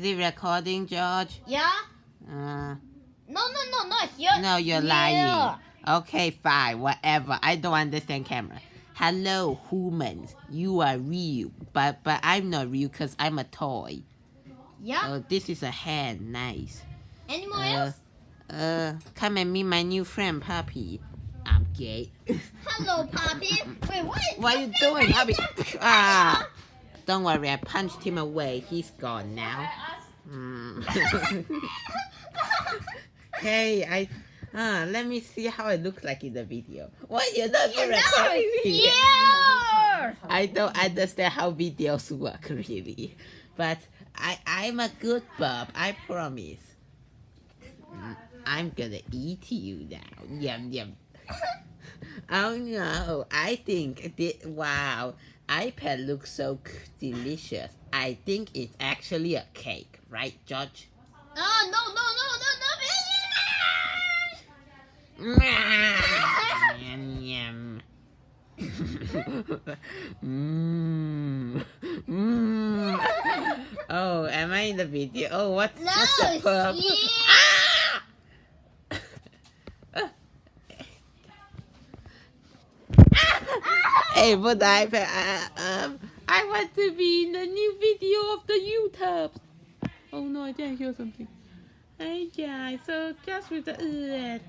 Is it recording, George? Yeah. No, not here. No, you're lying. Okay, fine, whatever. I don't understand camera. Hello, humans. You are real, but I'm not real because I'm a toy. Yeah. Oh, this is a hand. Nice. Anyone else? Come and meet my new friend, Puppy. I'm gay. Hello, Poppy. Wait, what are you doing, Puppy? Ah! Don't worry, I punched him away. He's gone now. Hey, let me see how it looks like in the video. What? You're not recording me? Yeah. I don't understand how videos work, really. But I'm a good bub, I promise. I'm gonna eat you now. Yum, yum. Oh no, I think, wow, iPad looks so delicious. I think it's actually a cake, right, George? No. Yum. Oh, am I in the video? Oh, what's the purple? Hey, put the iPad. I want to be in the new video of the YouTube. Oh no, I didn't hear something. Hey guys, so just with the